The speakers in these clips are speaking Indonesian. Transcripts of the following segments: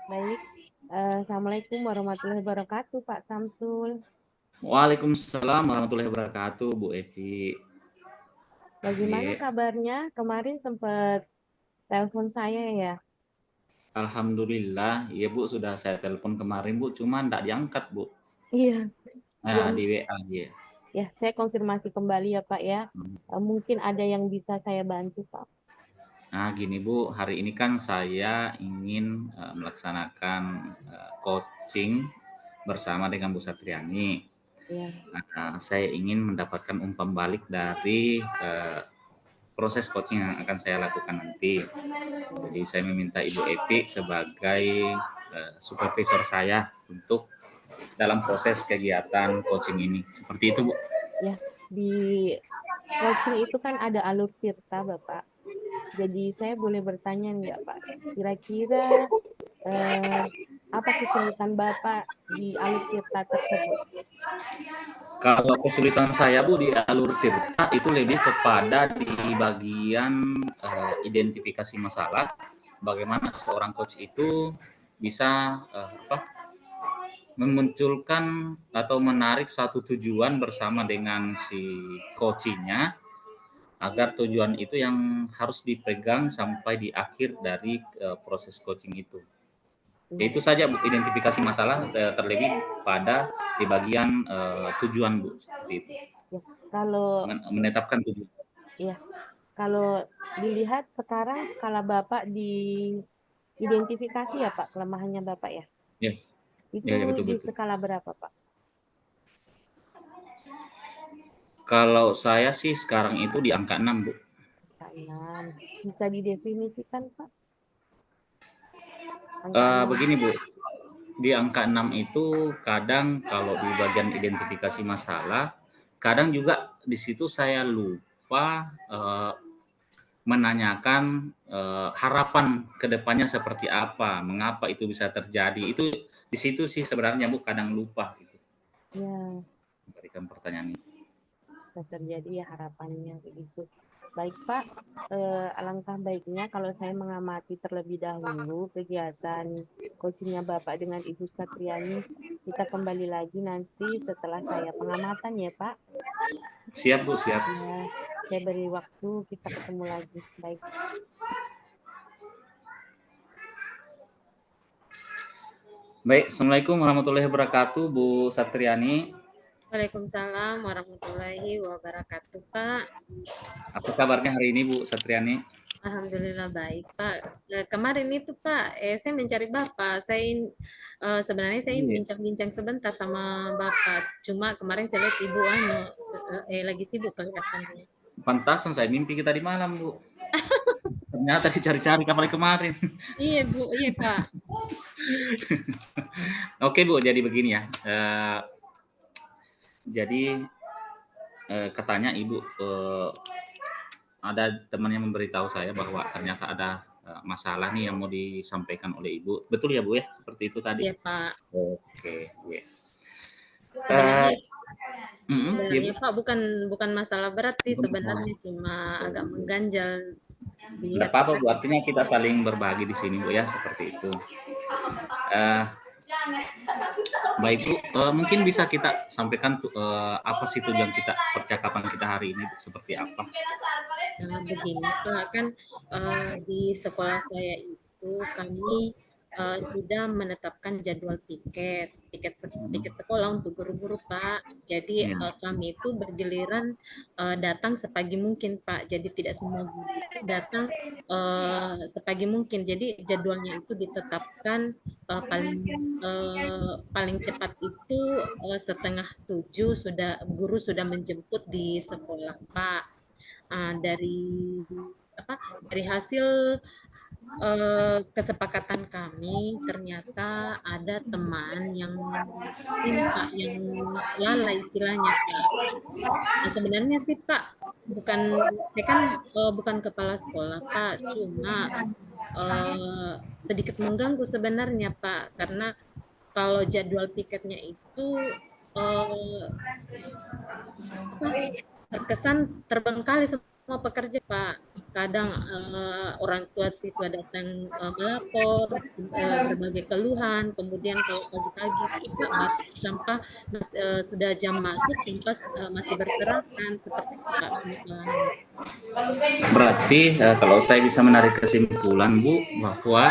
Baik. Assalamualaikum warahmatullahi wabarakatuh, Pak Samsul. Waalaikumsalam warahmatullahi wabarakatuh, Bu Evi. Bagaimana Iya, kabarnya? Kemarin sempat telepon saya ya. alhamdulillah. Iya Bu, sudah saya telepon kemarin Bu, cuma nggak diangkat Bu. Iya, Nah, belum. di WA dia. Ya, saya konfirmasi kembali ya, Pak ya. Mungkin ada yang bisa saya bantu, Pak. Nah, gini Bu, hari ini kan saya ingin melaksanakan coaching bersama dengan Bu Satriani. Ya, Nah, saya ingin mendapatkan umpan balik dari proses coaching yang akan saya lakukan nanti. ya, Jadi saya meminta Ibu Epi sebagai supervisor saya untuk dalam proses kegiatan coaching ini. Seperti itu, Bu. ya. Di coaching itu kan ada alur tirta, Bapak. Jadi saya boleh bertanya nggak, Pak? Kira-kira eh, apa kesulitan Bapak di alur tirta tersebut? Kalau kesulitan saya, Bu, di alur tirta itu lebih kepada di bagian identifikasi masalah, bagaimana seorang coach itu bisa memunculkan atau menarik satu tujuan bersama dengan si coachingnya agar tujuan itu yang harus dipegang sampai di akhir dari proses coaching itu. Ya, Itu saja Bu, identifikasi masalah terlebih pada di bagian tujuan Bu, seperti itu. ya. Kalau Menetapkan tujuan. ya, kalau dilihat sekarang skala Bapak di identifikasi ya Pak, kelemahannya Bapak ya. Ya, Itu ya, ya betul di betul. skala berapa Pak? Kalau saya sih sekarang itu di angka 6 Bu. Angka 6. Bisa didefinisikan Pak? Angka 6 Begini Bu, di angka 6 itu kadang kalau di bagian identifikasi masalah, kadang juga di situ saya lupa menanyakan harapan kedepannya seperti apa, mengapa itu bisa terjadi. Itu di situ sih sebenarnya Bu kadang lupa gitu ya memberikan pertanyaan itu. bisa terjadi ya harapannya begitu. Baik Pak, alangkah baiknya kalau saya mengamati terlebih dahulu kegiatan coachingnya Bapak dengan Ibu Satriani. Kita kembali lagi nanti setelah saya pengamatan ya Pak. Siap Bu, siap. Ya, saya beri waktu kita ketemu lagi. Baik. Baik, Assalamualaikum warahmatullahi wabarakatuh, Bu Satriani. Waalaikumsalam warahmatullahi wabarakatuh, Pak. Apa kabarnya hari ini Bu Satriani? Alhamdulillah baik, Pak. Kemarin itu, Pak, saya mencari Bapak. Sebenarnya saya Iya. bincang-bincang sebentar sama Bapak. Cuma kemarin saya lihat Ibu lagi sibuk kelihatannya. Pantasan saya mimpi kita di malam Bu. Ternyata dicari-cari kemarin-kemarin. Iya, Bu. Iya, Pak. Oke Bu, jadi begini ya. Jadi katanya Ibu ada teman yang memberitahu saya bahwa ternyata ada masalah nih yang mau disampaikan oleh Ibu. Betul ya Bu ya? Seperti itu tadi. Iya, Pak. Oke, ya. Sebenarnya Ya sebenarnya Bu. Pak bukan bukan masalah berat sih Bukan masalah. sebenarnya, cuma agak mengganjal di Enggak hati apa-apa Bu, saya. artinya kita saling berbagi di sini Bu ya, seperti itu. Eh, Baik Bu, mungkin bisa kita sampaikan apa sih tujuan kita percakapan kita hari ini Bu, seperti apa? Begini Pak, kan di sekolah saya itu kami sudah menetapkan jadwal piket sekolah untuk guru-guru Pak. Jadi Ya. kami itu bergiliran datang sepagi mungkin Pak. Jadi tidak semua guru itu datang sepagi mungkin. Jadi jadwalnya itu ditetapkan paling cepat itu setengah 7 guru sudah menjemput di sekolah Pak. Dari dari hasil kesepakatan kami ternyata ada teman yang ini Pak yang lalai istilahnya Pak. Nah, sebenarnya sih Pak bukan saya kan bukan kepala sekolah Pak, cuma sedikit mengganggu sebenarnya Pak karena kalau jadwal piketnya itu eh, apa terkesan terbengkalai semua pekerja, Pak. Kadang orang tua siswa datang melapor berbagai keluhan, kemudian kalau pagi-pagi itu Pak sampah sudah jam masuk, sampah masih berserakan, seperti itu Pak permasalahannya. Berarti kalau saya bisa menarik kesimpulan Bu, bahwa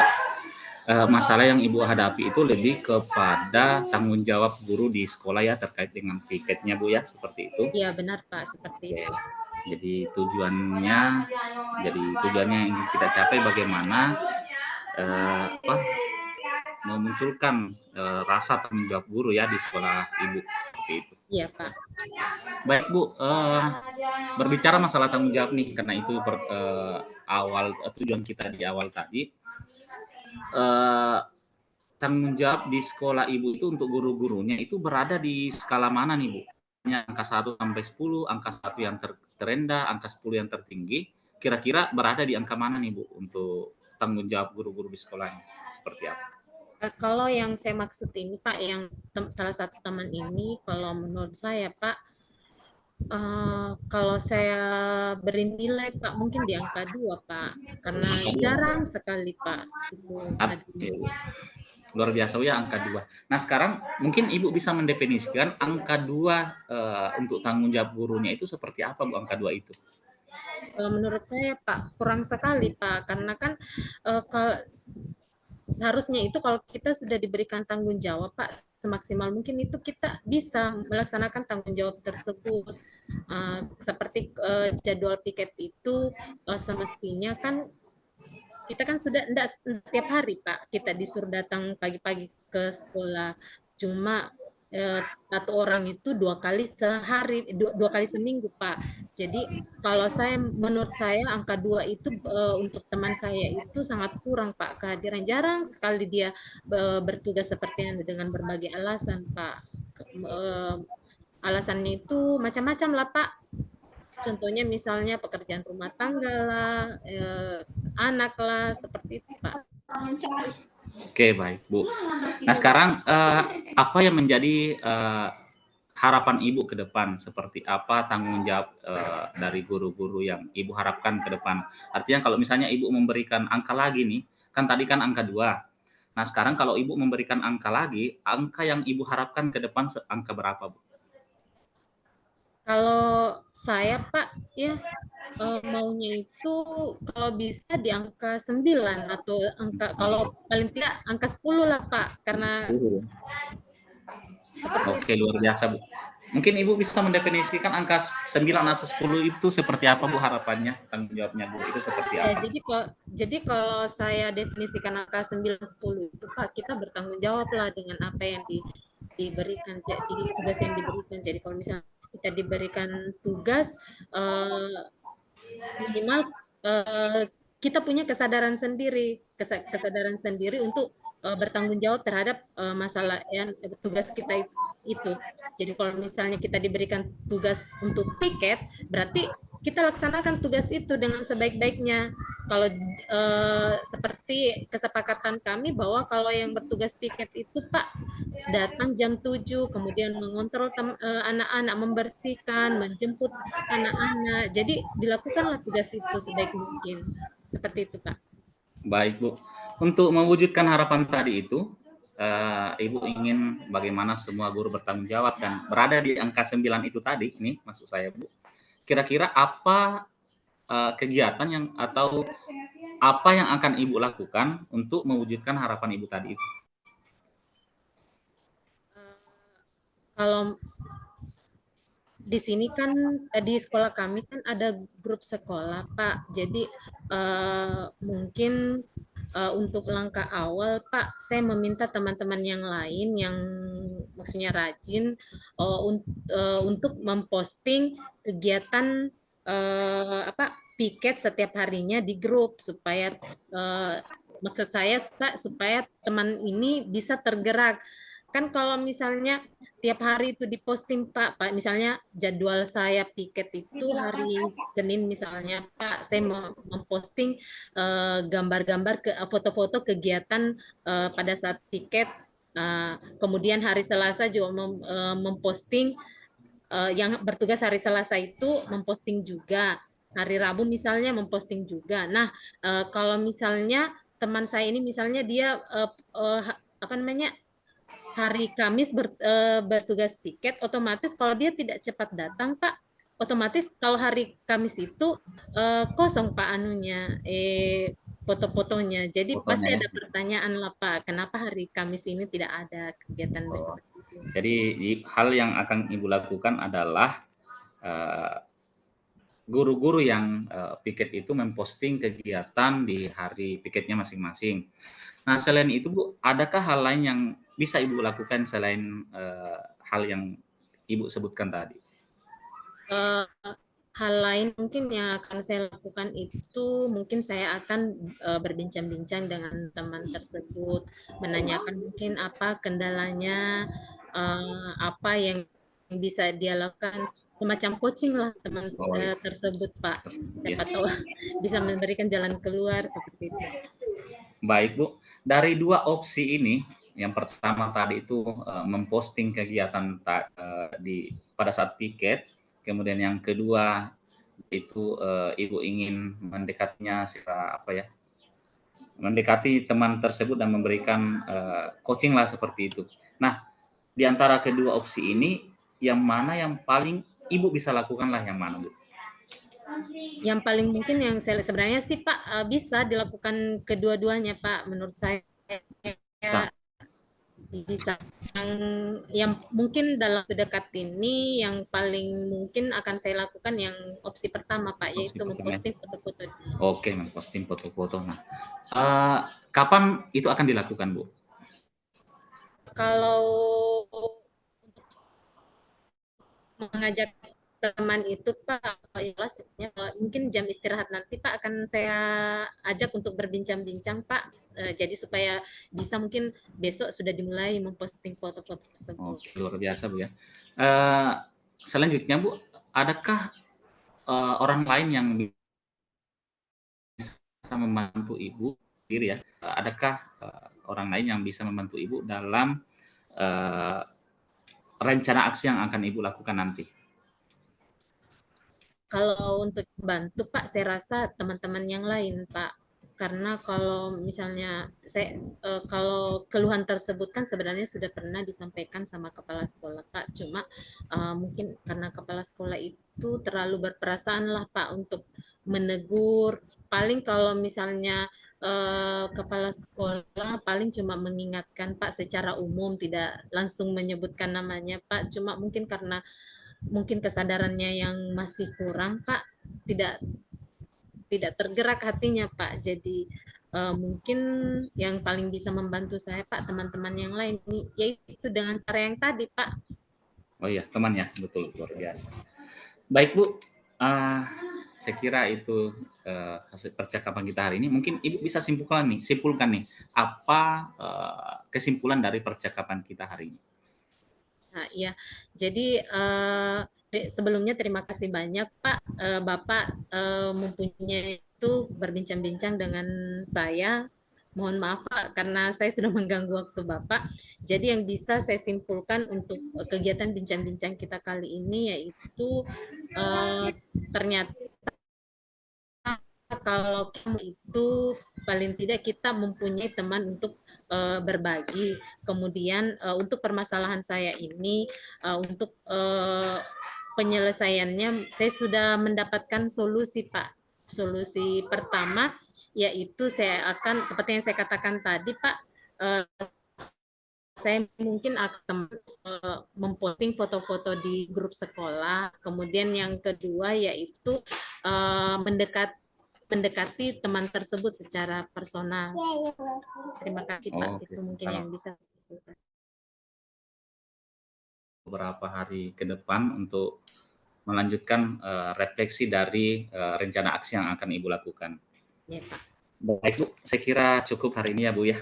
masalah yang Ibu hadapi itu lebih kepada tanggung jawab guru di sekolah ya, terkait dengan piketnya Bu ya, seperti itu. Iya benar Pak, seperti Oke. itu. Jadi tujuannya yang ingin kita capai bagaimana memunculkan rasa tanggung jawab guru ya di sekolah Ibu, seperti itu. Iya Pak. Baik Bu, berbicara masalah tanggung jawab nih, karena itu tujuan kita di awal tadi. Tanggung jawab di sekolah Ibu itu untuk guru-gurunya itu berada di skala mana nih Bu? Angka 1 sampai 10, angka 1 yang terendah, angka 10 yang tertinggi. Kira-kira berada di angka mana nih Bu untuk tanggung jawab guru-guru di sekolahnya? Seperti apa? Kalau yang saya maksud ini Pak, yang salah satu teman ini, kalau menurut saya Pak, kalau saya beri nilai Pak, mungkin di angka 2 Pak, karena jarang sekali Pak itu ada. Oke. Luar biasa ya angka 2. Nah sekarang mungkin Ibu bisa mendefinisikan angka 2 untuk tanggung jawab gurunya itu seperti apa Bu, angka 2 itu? Kalau menurut saya Pak, kurang sekali Pak, karena kan seharusnya itu kalau kita sudah diberikan tanggung jawab Pak, semaksimal mungkin itu kita bisa melaksanakan tanggung jawab tersebut. Seperti jadwal piket itu semestinya kan kita kan sudah enggak tiap hari Pak kita disuruh datang pagi-pagi ke sekolah, cuma satu orang itu 2 kali sehari, 2 kali seminggu Pak. Jadi kalau menurut saya angka 2 itu untuk teman saya itu sangat kurang Pak, kehadiran jarang sekali dia bertugas seperti yang dengan berbagai alasan Pak. Alasannya itu macam-macam lah Pak. Contohnya misalnya pekerjaan rumah tangga lah, anak lah, seperti itu Pak. Oke baik Bu. Nah sekarang apa yang menjadi harapan Ibu ke depan? Seperti apa tanggung jawab dari guru-guru yang Ibu harapkan ke depan? Artinya kalau misalnya Ibu memberikan angka lagi nih, kan tadi kan angka 2. Nah sekarang kalau Ibu memberikan angka lagi, angka yang Ibu harapkan ke depan angka berapa Bu? Kalau saya Pak, ya maunya itu kalau bisa di angka 9 atau kalau paling tidak angka 10 lah Pak, karena Oke, luar biasa Bu. Mungkin Ibu bisa mendefinisikan angka 9 atau 10 itu seperti apa Bu harapannya? Tanggung jawabnya Bu itu seperti ya, apa? jadi kalau saya definisikan angka 9 10 itu Pak, kita bertanggung jawab lah dengan apa yang diberikan, jadi tugas yang diberikan. Jadi kalau misalnya kita diberikan tugas, minimal kita punya kesadaran sendiri untuk bertanggung jawab terhadap masalah yang tugas kita itu. Jadi kalau misalnya kita diberikan tugas untuk piket, berarti kita laksanakan tugas itu dengan sebaik-baiknya. Kalau seperti kesepakatan kami bahwa kalau yang bertugas piket itu Pak datang jam 7, kemudian mengontrol anak-anak, membersihkan, menjemput anak-anak. Jadi dilakukanlah tugas itu sebaik mungkin. Seperti itu, Pak. Baik Bu. Untuk mewujudkan harapan tadi itu, Ibu ingin bagaimana semua guru bertanggung jawab dan berada di angka 9 itu tadi, ini maksud saya Bu. Kira-kira apa kegiatan atau apa yang akan Ibu lakukan untuk mewujudkan harapan Ibu tadi itu? Kalau di sini kan di sekolah kami kan ada grup sekolah, Pak. Jadi mungkin untuk langkah awal, Pak, saya meminta teman-teman yang lain yang maksudnya rajin untuk memposting kegiatan piket setiap harinya di grup supaya maksud saya supaya teman ini bisa tergerak. Kan kalau misalnya tiap hari itu diposting Pak, misalnya jadwal saya piket itu hari Senin misalnya Pak, saya memposting gambar-gambar foto-foto kegiatan pada saat piket. Kemudian hari Selasa juga memposting yang bertugas hari Selasa itu memposting juga. hari Rabu misalnya memposting juga. Nah, kalau misalnya teman saya ini misalnya dia apa namanya hari Kamis bertugas piket, otomatis kalau dia tidak cepat datang, Pak, otomatis kalau hari Kamis itu kosong Pak anunya, foto-fotonya. Jadi fotonya pasti ya. ada pertanyaan lah Pak, kenapa hari Kamis ini tidak ada kegiatan Oh, seperti itu. jadi hal yang akan Ibu lakukan adalah eh, guru-guru yang piket itu memposting kegiatan di hari piketnya masing-masing. Nah, selain itu Bu, adakah hal lain yang bisa Ibu lakukan selain hal yang Ibu sebutkan tadi? Eh, hal lain mungkin yang akan saya lakukan itu mungkin saya akan berbincang-bincang dengan teman tersebut, menanyakan mungkin apa kendalanya, apa yang bisa dia lakukan, semacam coaching lah teman Oh iya, tersebut, Pak. ya. Siapa tahu bisa memberikan jalan keluar seperti itu. Baik Bu, dari dua opsi ini, yang pertama tadi itu memposting kegiatan di pada saat piket, kemudian yang kedua itu Ibu ingin mendekatnya secara apa ya, mendekati teman tersebut dan memberikan coaching lah seperti itu. Nah, di antara kedua opsi ini, yang mana yang paling Ibu bisa lakukan lah yang mana Bu? Yang paling mungkin yang saya sebenarnya sih Pak bisa dilakukan kedua-duanya Pak menurut saya Bisa bisa yang mungkin dalam waktu dekat ini yang paling mungkin akan saya lakukan yang opsi pertama Pak opsi yaitu pertama. memposting foto-foto. Oke, memposting foto-foto. Nah, kapan itu akan dilakukan Bu? Kalau mengajak teman itu Pak, ya, mungkin jam istirahat nanti Pak akan saya ajak untuk berbincang-bincang Pak. Jadi supaya bisa mungkin besok sudah dimulai memposting foto-foto tersebut. Oke, luar biasa Bu ya. Eh, Selanjutnya Bu, adakah orang lain yang bisa membantu Ibu sendiri ya? Adakah orang lain yang bisa membantu Ibu dalam eh, rencana aksi yang akan Ibu lakukan nanti? Kalau untuk bantu Pak, saya rasa teman-teman yang lain Pak. Karena kalau misalnya kalau keluhan tersebut kan sebenarnya sudah pernah disampaikan sama kepala sekolah Pak. Cuma mungkin karena kepala sekolah itu terlalu berperasaan lah Pak untuk menegur. Paling kalau misalnya kepala sekolah paling cuma mengingatkan Pak secara umum, tidak langsung menyebutkan namanya Pak. Cuma mungkin karena mungkin kesadarannya yang masih kurang Pak, tidak tidak tergerak hatinya Pak. Jadi mungkin yang paling bisa membantu saya Pak teman-teman yang lain yaitu dengan cara yang tadi Pak. Oh iya, teman ya, betul, luar biasa. Baik Bu, saya kira itu hasil percakapan kita hari ini. Mungkin Ibu bisa simpulkan nih apa kesimpulan dari percakapan kita hari ini. Nah, iya. Jadi sebelumnya terima kasih banyak Pak, Bapak mempunyai itu berbincang-bincang dengan saya. Mohon maaf Pak, karena saya sudah mengganggu waktu Bapak. Jadi yang bisa saya simpulkan untuk kegiatan bincang-bincang kita kali ini yaitu eh, ternyata kalau kamu itu paling tidak kita mempunyai teman untuk berbagi. Kemudian untuk permasalahan saya ini, untuk penyelesaiannya, saya sudah mendapatkan solusi, Pak. Solusi pertama yaitu saya akan, seperti yang saya katakan tadi, Pak, saya mungkin akan memposting foto-foto di grup sekolah. Kemudian yang kedua yaitu mendekati teman tersebut secara personal. Terima kasih Pak, Oke, itu mungkin kalau yang bisa. beberapa hari ke depan untuk melanjutkan refleksi dari rencana aksi yang akan Ibu lakukan. Ya, Pak. Baik Bu, saya kira cukup hari ini ya Bu ya. Ya,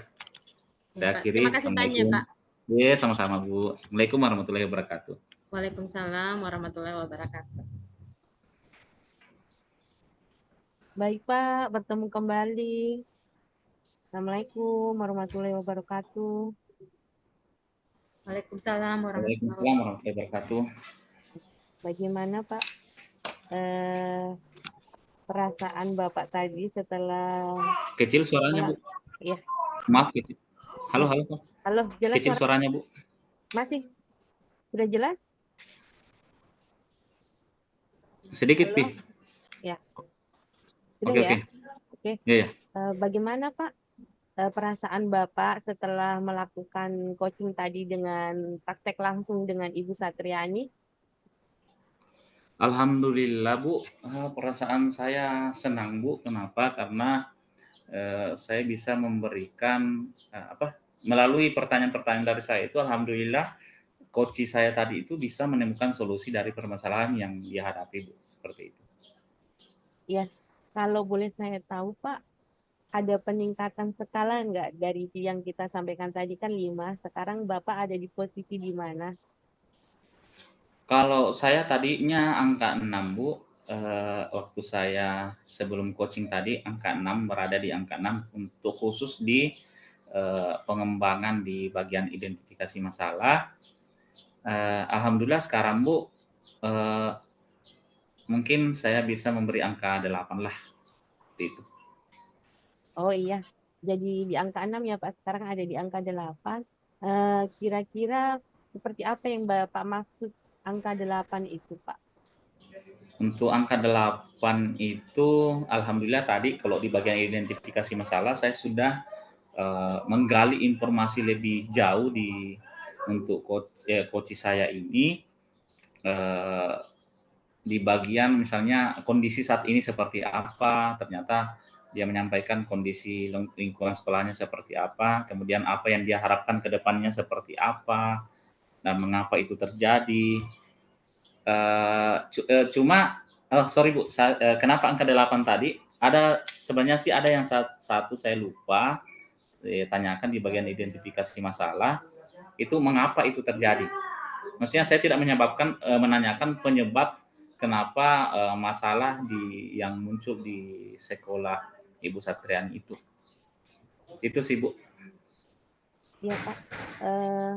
Saya Pak. Terima akhiri, kasih banyak, Assalamualaikum. Pak. Ya, sama-sama Bu. Assalamualaikum warahmatullahi wabarakatuh. Waalaikumsalam warahmatullahi wabarakatuh. Baik Pak, bertemu kembali. Assalamualaikum warahmatullahi wabarakatuh. Waalaikumsalam warahmatullahi Waalaikumsalam wabarakatuh. warahmatullahi wabarakatuh. Bagaimana Pak? Eh, perasaan Bapak tadi setelah Kecil suaranya, Bu. ya, Maaf, kecil. Halo, ya. halo, Pak. Halo, jelas Kecil suara suaranya, Bu. masih? Sudah jelas? Sedikit, Halo? Pi. Ya, sudah Oke, ya. oke. Oke. Ya, ya. Bagaimana Pak perasaan Bapak setelah melakukan coaching tadi dengan praktek langsung dengan Ibu Satriani? Alhamdulillah, Bu. Perasaan saya senang, Bu. Kenapa? Karena saya bisa memberikan melalui pertanyaan-pertanyaan dari saya itu, alhamdulillah, coach saya tadi itu bisa menemukan solusi dari permasalahan yang dihadapi, Bu. Seperti itu. Ya, kalau boleh saya tahu Pak, ada peningkatan skala nggak dari yang kita sampaikan tadi kan 5, sekarang Bapak ada di posisi di mana? Kalau saya tadinya angka 6, Bu. Waktu saya sebelum coaching tadi angka 6, berada di angka 6 untuk khusus di pengembangan di bagian identifikasi masalah. Alhamdulillah sekarang, Bu, eee, mungkin saya bisa memberi angka 8 lah, seperti itu. Oh iya, jadi di angka 6 ya Pak, sekarang ada di angka 8. Kira-kira seperti apa yang Bapak maksud angka 8 itu Pak? Untuk angka 8 itu alhamdulillah tadi kalau di bagian identifikasi masalah saya sudah menggali informasi lebih jauh untuk coach saya ini, eee, di bagian misalnya kondisi saat ini seperti apa, ternyata dia menyampaikan kondisi lingkungan sekolahnya seperti apa, kemudian apa yang dia harapkan ke depannya seperti apa, dan mengapa itu terjadi. Cuma sorry, Bu, kenapa angka 8 tadi, ada sebenarnya sih ada yang satu saya lupa tanyakan di bagian identifikasi masalah, itu mengapa itu terjadi. Maksudnya saya tidak menanyakan penyebab kenapa masalah yang muncul di sekolah Ibu Satriani itu. Itu sih, Bu. Iya Pak, eh,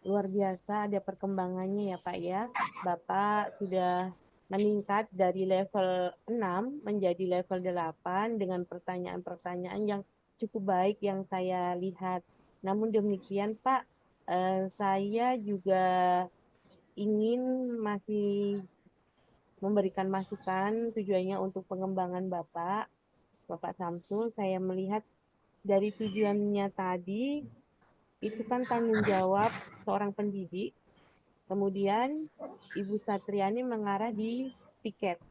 luar biasa ada perkembangannya ya Pak ya. Bapak sudah meningkat dari level 6 menjadi level 8 dengan pertanyaan-pertanyaan yang cukup baik yang saya lihat. Namun demikian Pak, saya juga ingin masih memberikan masukan tujuannya untuk pengembangan Bapak, Bapak Samsul. Saya melihat dari tujuannya tadi, itu kan tanggung jawab seorang pendidik. Kemudian Ibu Satriani mengarah di piket.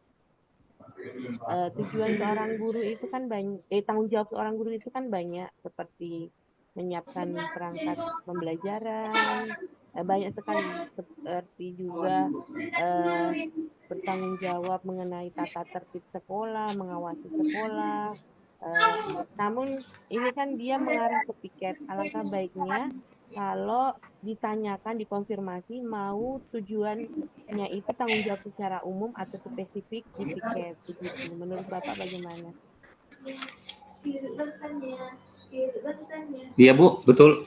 Tujuan seorang guru itu kan banyak, tanggung jawab seorang guru itu kan banyak, seperti menyiapkan perangkat pembelajaran, banyak sekali, seperti juga eh, bertanggung jawab mengenai tata tertib sekolah, mengawasi sekolah. Eh, Namun ini kan dia mengarah ke piket. Alangkah baiknya kalau ditanyakan, dikonfirmasi mau tujuannya itu tanggung jawab secara umum atau spesifik di piket begitu. Menurut Bapak bagaimana? Iya, Bu, betul.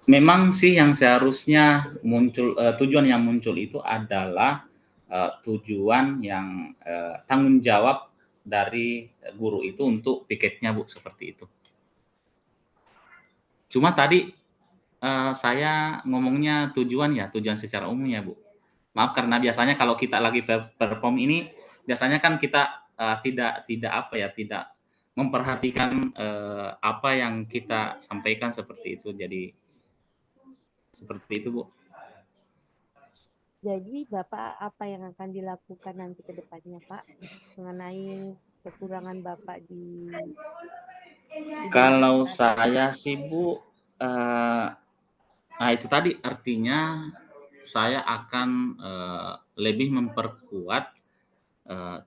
Memang sih yang seharusnya muncul, tujuan yang muncul itu adalah tujuan yang tanggung jawab dari guru itu untuk piketnya, Bu, seperti itu. Cuma tadi saya ngomongnya tujuan secara umum ya, Bu. Maaf karena biasanya kalau kita lagi perform ini biasanya kan kita tidak apa ya, tidak memperhatikan apa yang kita sampaikan seperti itu. Jadi seperti itu, Bu. Jadi Bapak apa yang akan dilakukan nanti ke depannya Pak mengenai kekurangan Bapak di Kalau identifikasi? saya sih, Bu, nah itu tadi artinya saya akan lebih memperkuat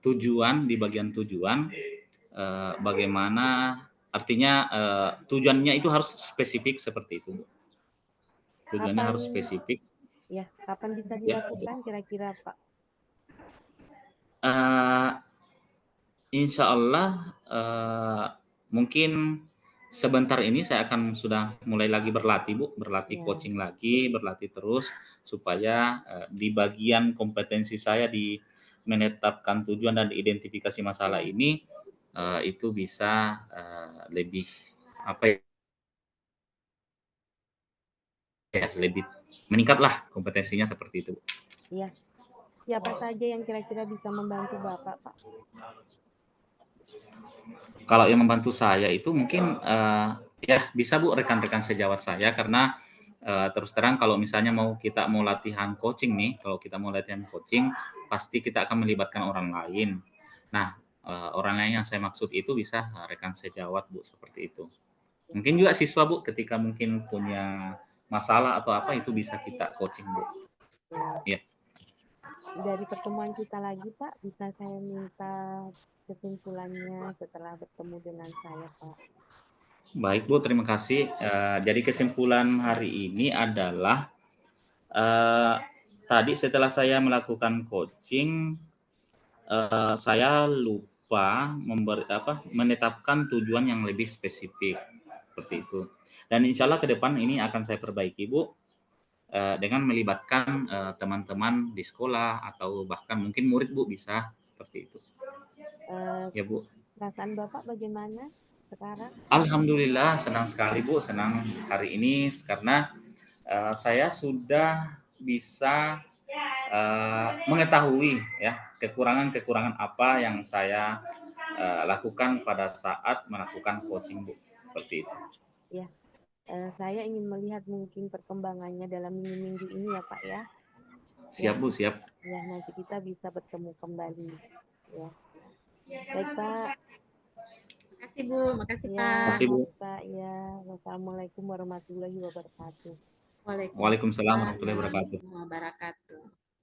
tujuan di bagian tujuan, bagaimana artinya tujuannya itu harus spesifik seperti itu, Bu. Tujuannya Kapan harus spesifik. ya, kapan bisa Ya, betul. dilakukan kira-kira Pak? Eee, Insyaallah mungkin sebentar ini saya akan sudah mulai lagi berlatih, Bu, berlatih Ya, coaching lagi, berlatih terus supaya di bagian kompetensi saya di menetapkan tujuan dan identifikasi masalah Iya. ini itu bisa lebih apa ya, lebih meningkatlah kompetensinya seperti itu. Iya. Siapa saja yang kira-kira bisa membantu Bapak, Pak? Kalau yang membantu saya itu mungkin ya bisa Bu rekan-rekan sejawat saya karena terus terang kalau misalnya kita mau latihan coaching nih, kalau kita mau latihan coaching pasti kita akan melibatkan orang lain. Nah, orang lain yang saya maksud itu bisa rekan sejawat Bu seperti itu. Mungkin juga siswa Bu ketika mungkin punya masalah atau apa itu bisa kita coaching Bu. Ya. Ya. Dari pertemuan kita lagi, Pak, bisa saya minta kesimpulannya setelah bertemu dengan saya, Pak? Baik Bu, terima kasih. Jadi kesimpulan hari ini adalah tadi setelah saya melakukan coaching, saya lupa menetapkan tujuan yang lebih spesifik seperti itu. Dan insya Allah ke depan ini akan saya perbaiki Bu dengan melibatkan teman-teman di sekolah atau bahkan mungkin murid Bu bisa seperti itu. Ya Bu. Perasaan Bapak bagaimana sekarang? Alhamdulillah senang sekali Bu, senang hari ini karena saya sudah bisa mengetahui ya kekurangan-kekurangan apa yang saya lakukan pada saat melakukan coaching Bu, seperti itu. Ya, saya ingin melihat mungkin perkembangannya dalam minggu-minggu ini ya, Pak ya. Ya, Siap Bu, siap. ya nanti kita bisa bertemu kembali. Ya, baik Pak. Makasih Bu, makasih Ya, Pak. Makasih Bu. Pak. Ya, wassalamualaikum warahmatullahi wabarakatuh. Waalaikumsalam Waalaikumsalam warahmatullahi wabarakatuh. warahmatullahi wabarakatuh.